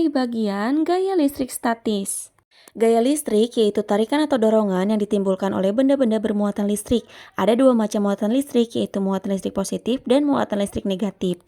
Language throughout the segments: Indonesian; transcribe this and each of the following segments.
di bagian gaya listrik statis. Gaya listrik yaitu tarikan atau dorongan yang ditimbulkan oleh benda-benda bermuatan listrik. Ada dua macam muatan listrik, yaitu muatan listrik positif dan muatan listrik negatif.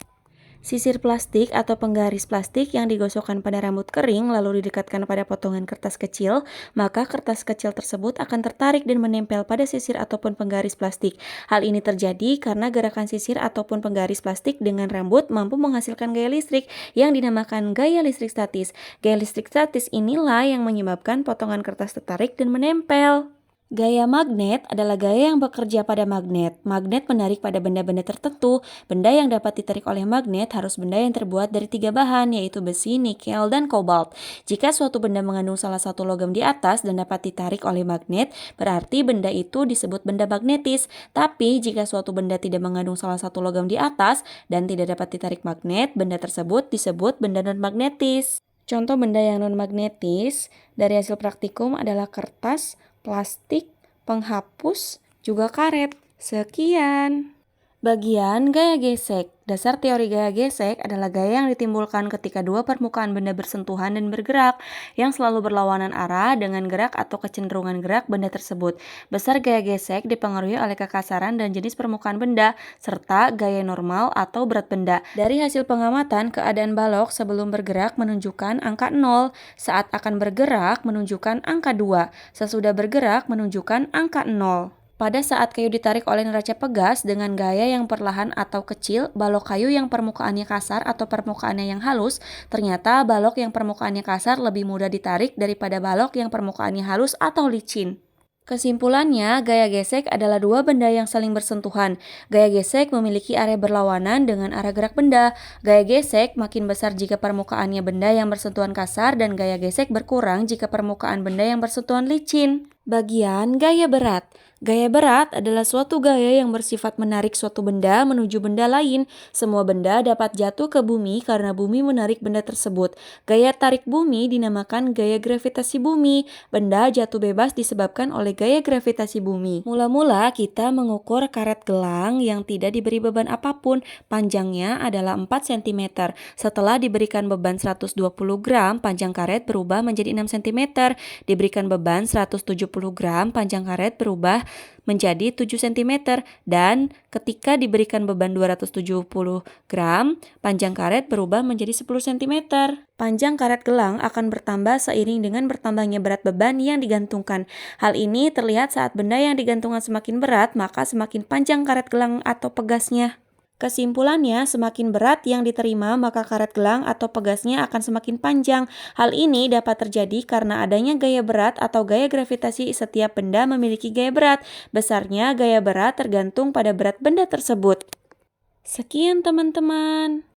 Sisir plastik atau penggaris plastik yang digosokkan pada rambut kering lalu didekatkan pada potongan kertas kecil, maka kertas kecil tersebut akan tertarik dan menempel pada sisir ataupun penggaris plastik. Hal ini terjadi karena gerakan sisir ataupun penggaris plastik dengan rambut mampu menghasilkan gaya listrik yang dinamakan gaya listrik statis. Gaya listrik statis inilah yang menyebabkan potongan kertas tertarik dan menempel. Gaya magnet adalah gaya yang bekerja pada magnet. Magnet menarik pada benda-benda tertentu. Benda yang dapat ditarik oleh magnet harus benda yang terbuat dari 3 bahan, yaitu besi, nikel, dan kobalt. Jika suatu benda mengandung salah satu logam di atas dan dapat ditarik oleh magnet, berarti benda itu disebut benda magnetis. Tapi jika suatu benda tidak mengandung salah satu logam di atas dan tidak dapat ditarik magnet, benda tersebut disebut benda non-magnetis. Contoh benda yang non-magnetis dari hasil praktikum adalah kertas, plastik, penghapus, juga karet. Sekian. Bagian gaya gesek. Dasar teori gaya gesek adalah gaya yang ditimbulkan ketika dua permukaan benda bersentuhan dan bergerak, yang selalu berlawanan arah dengan gerak atau kecenderungan gerak benda tersebut. Besar gaya gesek dipengaruhi oleh kekasaran dan jenis permukaan benda, serta gaya normal atau berat benda. Dari hasil pengamatan, keadaan balok sebelum bergerak menunjukkan angka 0, saat akan bergerak menunjukkan angka 2, sesudah bergerak menunjukkan angka 0. Pada saat kayu ditarik oleh neraca pegas dengan gaya yang perlahan atau kecil, balok kayu yang permukaannya kasar atau permukaannya yang halus, ternyata balok yang permukaannya kasar lebih mudah ditarik daripada balok yang permukaannya halus atau licin. Kesimpulannya, gaya gesek adalah dua benda yang saling bersentuhan. Gaya gesek memiliki area berlawanan dengan arah gerak benda. Gaya gesek makin besar jika permukaannya benda yang bersentuhan kasar dan gaya gesek berkurang jika permukaan benda yang bersentuhan licin. Bagian gaya berat. Gaya berat adalah suatu gaya yang bersifat menarik suatu benda menuju benda lain. Semua benda dapat jatuh ke bumi karena bumi menarik benda tersebut. Gaya tarik bumi dinamakan gaya gravitasi bumi. Benda jatuh bebas disebabkan oleh gaya gravitasi bumi. Mula-mula kita mengukur karet gelang yang tidak diberi beban apapun. Panjangnya adalah 4 cm. Setelah diberikan beban 120 gram, panjang karet berubah menjadi 6 cm. Diberikan beban 170 gram, panjang karet berubah menjadi 7 cm, dan ketika diberikan beban 270 gram, panjang karet berubah menjadi 10 cm. Panjang karet gelang akan bertambah seiring dengan bertambahnya berat beban yang digantungkan. Hal ini terlihat saat benda yang digantungkan semakin berat, maka semakin panjang karet gelang atau pegasnya. Kesimpulannya, semakin berat yang diterima, maka karet gelang atau pegasnya akan semakin panjang. Hal ini dapat terjadi karena adanya gaya berat atau gaya gravitasi. Setiap benda memiliki gaya berat. Besarnya gaya berat tergantung pada berat benda tersebut. Sekian teman-teman.